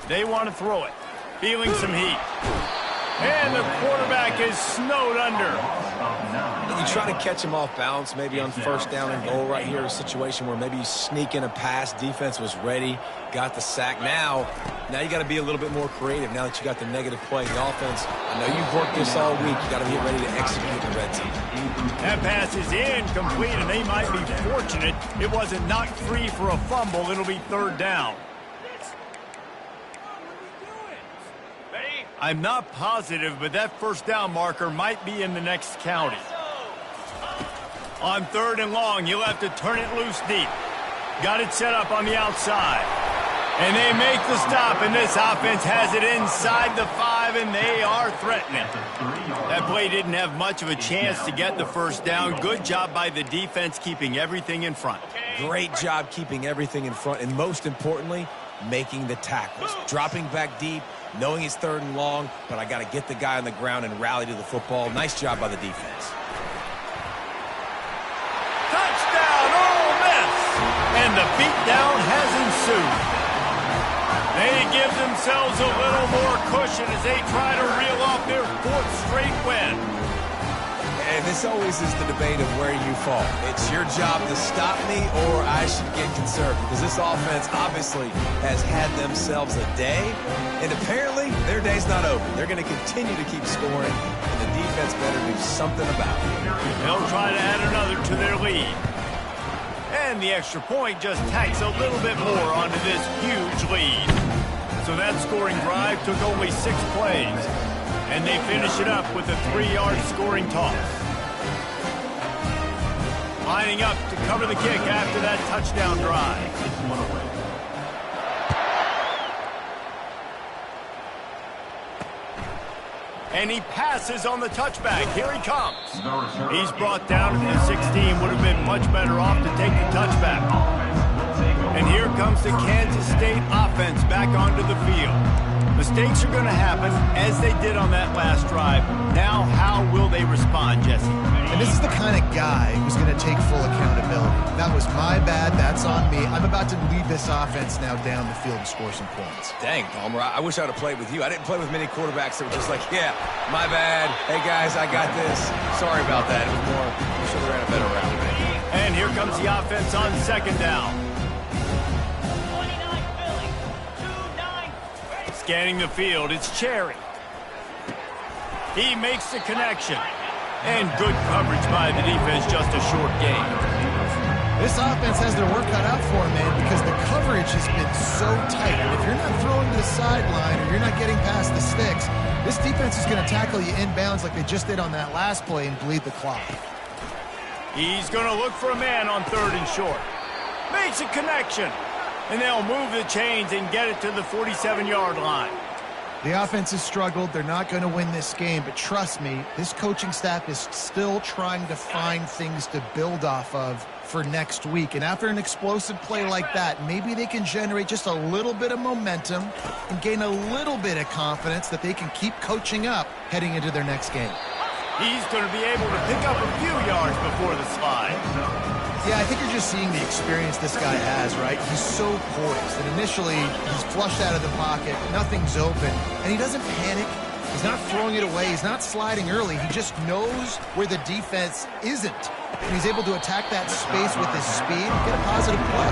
S1: They want to throw it. Feeling some heat. And the quarterback is snowed under.
S3: You try to catch him off balance, maybe on 1st down and goal right here, a situation where maybe you sneak in a pass, defense was ready, got the sack. Now you got to be a little bit more creative now that you got the negative play. The offense, I know you've worked this all week. You got to get ready to execute the red zone.
S1: That pass is incomplete, and they might be fortunate it wasn't knocked free for a fumble. It'll be 3rd down. I'm not positive, but that 1st down marker might be in the next county. On 3rd and long, you'll have to turn it loose deep. Got it set up on the outside. And they make the stop, and this offense has it inside the 5, and they are threatening. That play didn't have much of a chance to get the 1st down. Good job by the defense keeping everything in front.
S3: Great job keeping everything in front, and most importantly, making the tackles. Dropping back deep, knowing it's 3rd and long, but I got to get the guy on the ground and rally to the football. Nice job by the defense.
S1: Touchdown, Ole Miss! And the beatdown has ensued. They give themselves a little more cushion as they try to reel off their 4th straight win.
S3: And this always is the debate of where you fall. It's your job to stop me, or I should get conservative, because this offense obviously has had themselves a day, and apparently their day's not over. They're going to continue to keep scoring, and the defense better do something about it.
S1: They'll try to add another to their lead. And the extra point just tacks a little bit more onto this huge lead. So that scoring drive took only 6 plays, and they finish it up with a 3-yard scoring toss. Lining up to cover the kick after that touchdown drive. And he passes on the touchback. Here he comes. He's brought down to the 16. Would have been much better off to take the touchback. And here comes comes the Kansas State offense back onto the field. Mistakes are going to happen, as they did on that last drive. Now, how will they respond, Jesse?
S2: And this is the kind of guy who's going to take full accountability. That was my bad. That's on me. I'm about to lead this offense now down the field and score some points.
S3: Dang, Palmer, I wish I'd have played with you. I didn't play with many quarterbacks that were just like, yeah, my bad. Hey, guys, I got this. Sorry about that. It was more, we should have ran a better route.
S1: And here comes the offense on second down. Scanning the field, it's Cherry. He makes the connection. And good coverage by the defense, just a short gain.
S2: This offense has their work cut out for them, man, because the coverage has been so tight. And if you're not throwing to the sideline or you're not getting past the sticks, this defense is going to tackle you inbounds like they just did on that last play and bleed the clock.
S1: He's going to look for a man on third and short. Makes a connection. And they'll move the chains and get it to the 47-yard line.
S2: The offense has struggled. They're not going to win this game, but trust me, this coaching staff is still trying to find things to build off of for next week. And after an explosive play like that, maybe they can generate just a little bit of momentum and gain a little bit of confidence that they can keep coaching up heading into their next game.
S1: He's going to be able to pick up a few yards before the slide.
S2: Yeah, I think you're just seeing the experience this guy has, right? He's so poised. And initially, he's flushed out of the pocket. Nothing's open. And he doesn't panic. He's not throwing it away. He's not sliding early. He just knows where the defense isn't. And he's able to attack that space with his speed and get a positive play.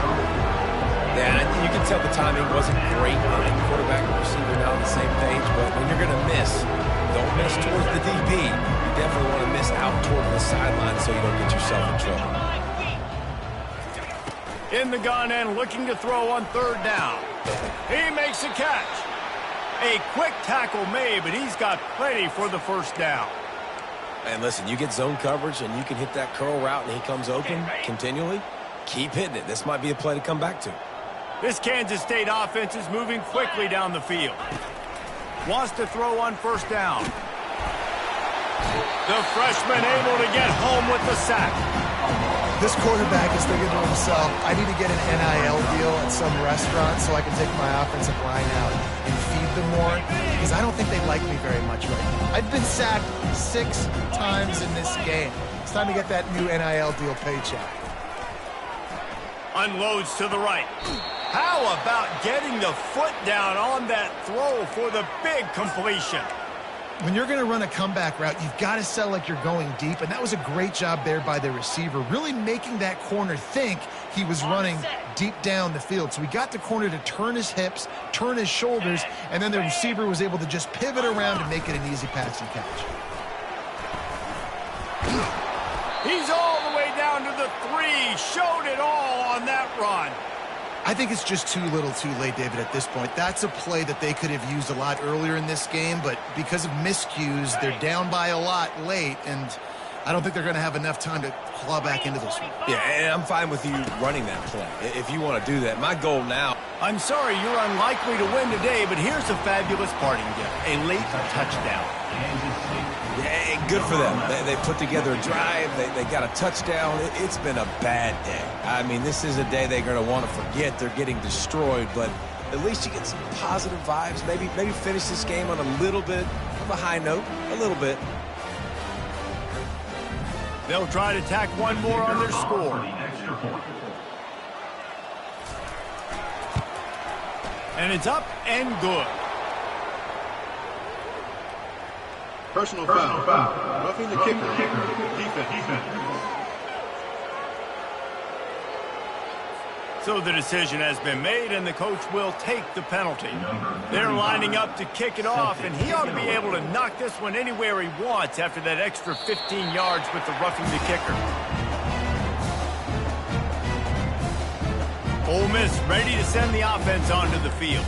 S3: Yeah, you can tell the timing wasn't great. Quarterback and receiver now on the same page. But when you're going to miss, don't miss towards the DB. You definitely want to miss out toward the sideline so you don't get yourself in trouble.
S1: In the gun and looking to throw on third down. He makes a catch. A quick tackle made, but he's got plenty for the first down.
S3: And listen, you get zone coverage and you can hit that curl route and he comes open continually. Keep hitting it. This might be a play to come back to.
S1: This Kansas State offense is moving quickly down the field. Wants to throw on first down. The freshman able to get home with the sack.
S2: This quarterback is thinking to himself, I need to get an NIL deal at some restaurant so I can take my offensive line out and feed them more, because I don't think they like me very much right now. I've been sacked 6 times in this game. It's time to get that new NIL deal paycheck.
S1: Unloads to the right. How about getting the foot down on that throw for the big completion?
S2: When you're going to run a comeback route, you've got to sell like you're going deep, and that was a great job there by the receiver, really making that corner think he was running deep down the field. So he got the corner to turn his hips, turn his shoulders, and then the receiver was able to just pivot around and make it an easy passing catch.
S1: He's all the way down to the 3, showed it all on that run.
S2: I think it's just too little too late, David, at this point. That's a play that they could have used a lot earlier in this game, but because of miscues, they're down by a lot late, and I don't think they're going to have enough time to claw back into this one.
S3: Yeah, and I'm fine with you running that play if you want to do that. My goal now.
S1: I'm sorry you're unlikely to win today, but here's a fabulous parting gift, a late touchdown.
S3: Yeah, good for them. They put together a drive. They got a touchdown. It's been a bad day. I mean, this is a day they're going to want to forget. They're getting destroyed, but at least you get some positive vibes. Maybe finish this game on a little bit of a high note, a little bit.
S1: They'll try to tack one more on their score. And it's up and good.
S6: Personal foul. Roughing the kicker. Defense.
S1: So the decision has been made, and the coach will take the penalty. They're lining up to kick it off, and he ought to be able to knock this one anywhere he wants after that extra 15 yards with the roughing the kicker. Ole Miss ready to send the offense onto the field.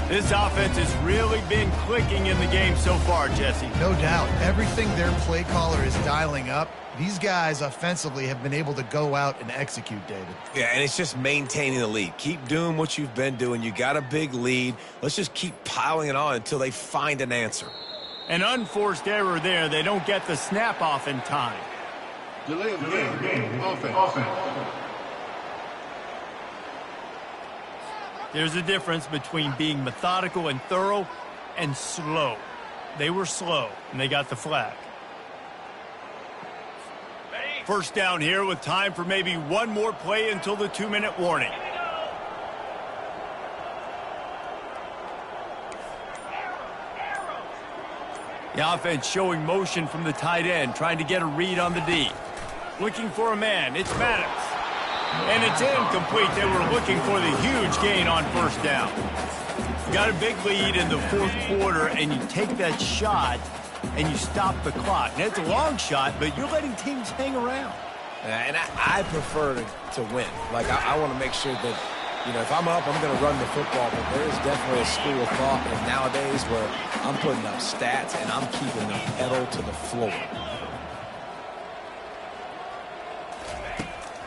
S1: This offense has really been clicking in the game so far, Jesse.
S2: No doubt. Everything their play caller is dialing up, these guys offensively have been able to go out and execute, David.
S3: Yeah, and it's just maintaining the lead. Keep doing what you've been doing. You got a big lead. Let's just keep piling it on until they find an answer.
S1: An unforced error there. They don't get the snap off in time.
S6: Delay of game. Offense.
S1: There's a difference between being methodical and thorough and slow. They were slow, and they got the flag. First down here with time for maybe one more play until the 2-minute warning. The offense showing motion from the tight end, trying to get a read on the D. Looking for a man. It's Maddox. And it's incomplete. They were looking for the huge gain on first down. Got a big lead in the fourth quarter, and you take that shot, and you stop the clock. Now, it's a long shot, but you're letting teams hang around.
S3: And I prefer to win. Like, I want to make sure that, you know, if I'm up, I'm going to run the football, but there is definitely a school of thought and nowadays where I'm putting up stats and I'm keeping the pedal to the floor.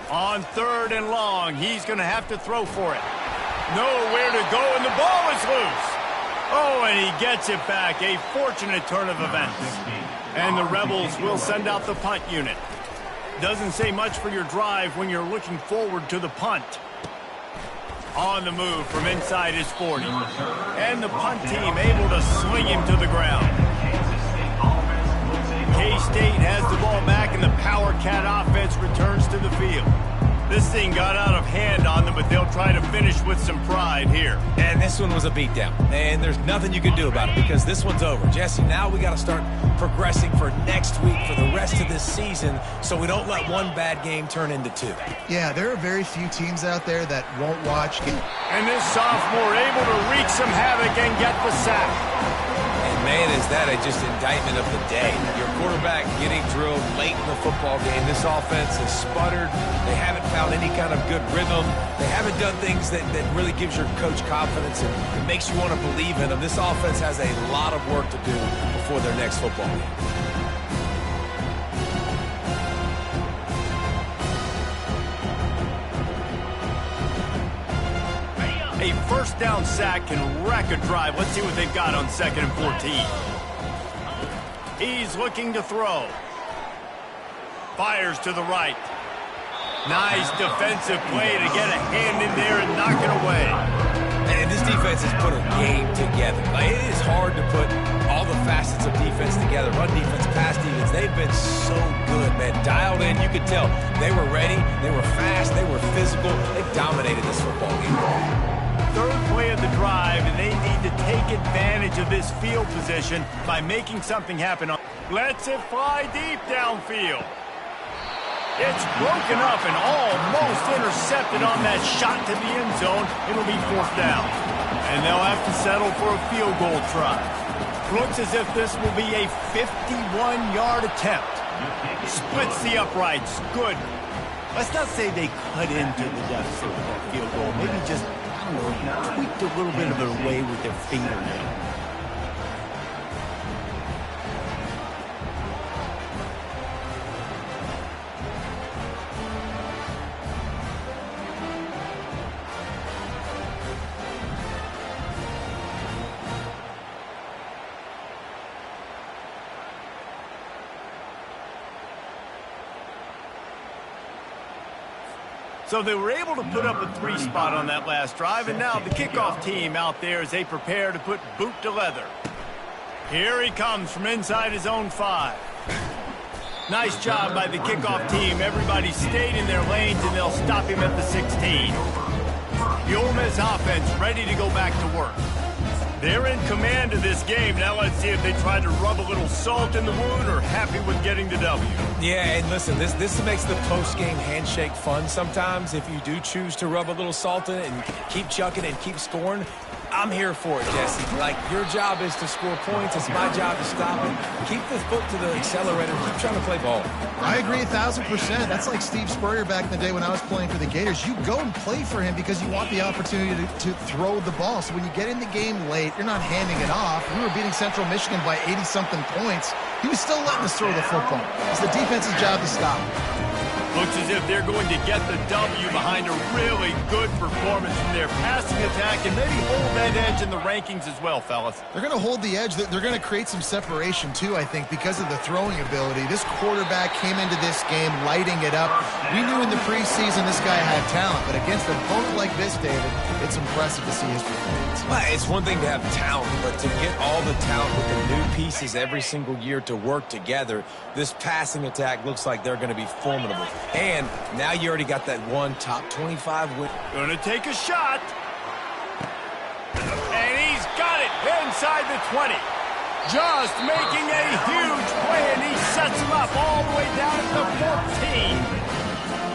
S1: On 3rd and long, he's going to have to throw for it. Nowhere to go, and the ball is loose. Oh, and he gets it back. A fortunate turn of events. And the Rebels will send out the punt unit. Doesn't say much for your drive when you're looking forward to the punt. On the move from inside his 40. And the punt team able to sling him to the ground. K-State has the ball back, and the Power Cat offense returns to the field. This thing got out of hand on them, but they'll try to finish with some pride here.
S3: And this one was a beatdown. And there's nothing you can do about it because this one's over. Jesse, now we got to start progressing for next week for the rest of this season so we don't let one bad game turn into two.
S2: Yeah, there are very few teams out there that won't watch.
S1: And this sophomore able to wreak some havoc and get the sack.
S3: And man, is that just indictment of the day. Your quarterback getting drilled late in the football game. This offense has sputtered. They haven't found any kind of good rhythm. They haven't done things that really gives your coach confidence and it makes you want to believe in them. This offense has a lot of work to do before their next football game.
S1: A first down sack can wreck a drive. Let's see what they've got on 2nd and 14. He's looking to throw. Fires to the right. Nice defensive play to get a hand in there and knock it away.
S3: And this defense has put a game together. Like, it is hard to put all the facets of defense together. Run defense, pass defense. They've been so good, man. Dialed in. You could tell they were ready. They were fast. They were physical. They dominated this football game.
S1: 3rd play of the drive, and they need to take advantage of this field position by making something happen. Lets it fly deep downfield. It's broken up and almost intercepted on that shot to the end zone. It'll be 4th down. And they'll have to settle for a field goal try. Looks as if this will be a 51-yard attempt. Splits the uprights. Good. Let's not say they cut into the deficit with that field goal. Maybe just, I don't know, tweaked a little bit of their way with their fingernail. So they were able to put up a 3 spot on that last drive, and now the kickoff team out there as they prepare to put boot to leather. Here he comes from inside his own 5. Nice job by the kickoff team. Everybody stayed in their lanes, and they'll stop him at the 16. The Ole Miss offense ready to go back to work. They're in command of this game. Now let's see if they try to rub a little salt in the wound or happy with getting the W.
S3: Yeah, and listen, this makes the post-game handshake fun sometimes. If you do choose to rub a little salt in it and keep chucking and keep scoring, I'm here for it, Jesse. Like, your job is to score points. It's my job to stop it. Keep the foot to the accelerator. Keep trying to play ball.
S2: I agree 1,000%. That's like Steve Spurrier back in the day when I was playing for the Gators. You go and play for him because you want the opportunity to throw the ball. So when you get in the game late, you're not handing it off. We were beating Central Michigan by 80-something points. He was still letting us throw the football. It's the defense's job to stop.
S1: Looks as if they're going to get the W behind a really good performance from their passing attack and maybe hold that edge in the rankings as well, fellas.
S2: They're going to hold the edge. They're going to create some separation, too, I think, because of the throwing ability. This quarterback came into this game lighting it up. We knew in the preseason this guy had talent, but against an opponent like this, David, it's impressive to see his performance.
S3: Well, it's one thing to have talent, but to get all the talent with the new pieces every single year to work together, this passing attack looks like they're going to be formidable. And now you already got that one top 25 win.
S1: Gonna take a shot. And he's got it inside the 20. Just making a huge play, and he sets him up all the way down at the 14.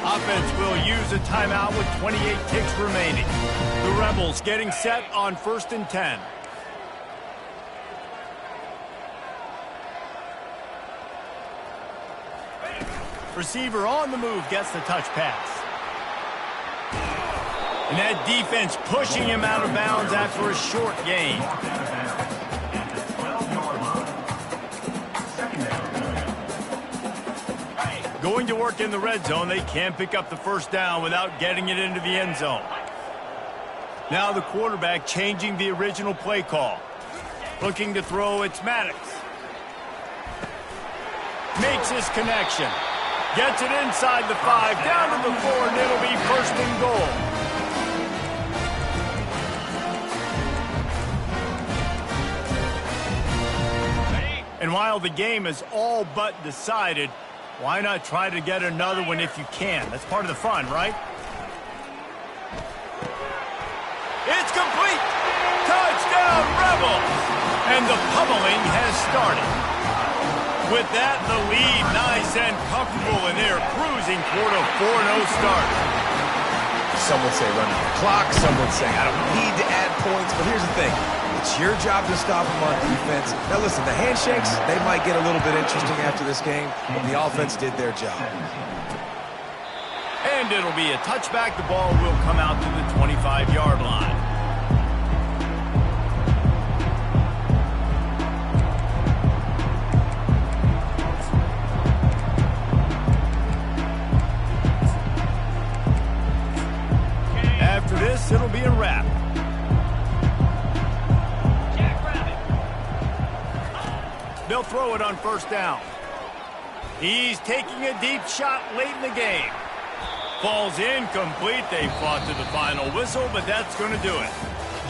S1: Offense will use a timeout with 28 ticks remaining. The Rebels getting set on 1st and 10. Receiver on the move gets the touch pass. And that defense pushing him out of bounds after a short gain. Going to work in the red zone, they can't pick up the first down without getting it into the end zone. Now the quarterback changing the original play call. Looking to throw, it's Maddox. Makes his connection. Gets it inside the 5, down to the 4, and it'll be 1st and goal. And while the game is all but decided, why not try to get another one if you can? That's part of the fun, right? It's complete! Touchdown, Rebels! And the pummeling has started. With that, the lead nice and comfortable, and they're cruising toward a 4-0 start.
S3: Some would say running the clock. Some would say I don't need to add points. But here's the thing. It's your job to stop them on defense. Now, listen, the handshakes, they might get a little bit interesting after this game, but the offense did their job.
S1: And it'll be a touchback. The ball will come out to the 25-yard line. After this, it'll be a wrap. They'll throw it on 1st down. He's taking a deep shot late in the game. Falls incomplete. They fought to the final whistle, but that's going to do it.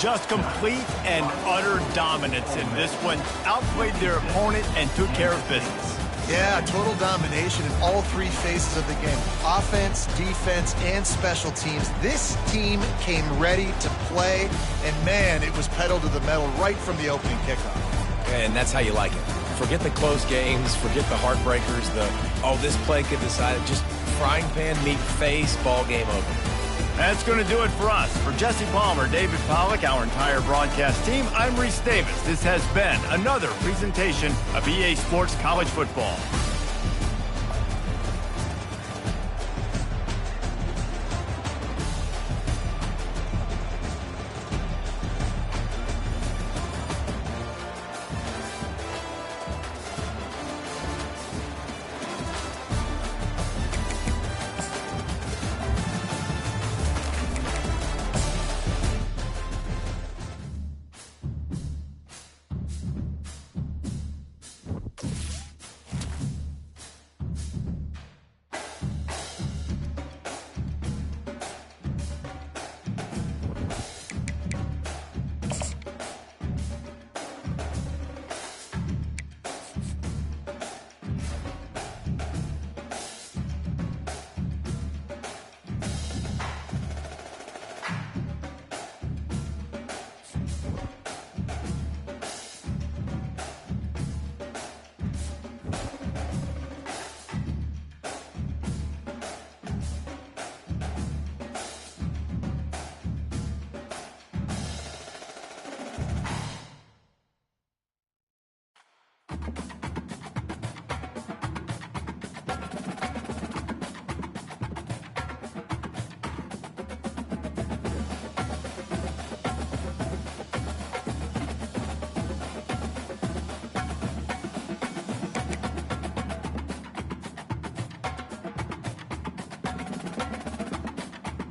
S1: Just complete and utter dominance in this one. Outplayed their opponent and took care of business.
S2: Yeah, total domination in all 3 phases of the game. Offense, defense, and special teams. This team came ready to play, and man, it was pedal to the metal right from the opening kickoff.
S3: And that's how you like it. Forget the close games, forget the heartbreakers, this play could decide it. Just frying pan, meat face, ball game over.
S1: That's going to do it for us. For Jesse Palmer, David Pollack, our entire broadcast team, I'm Reese Davis. This has been another presentation of EA Sports College Football.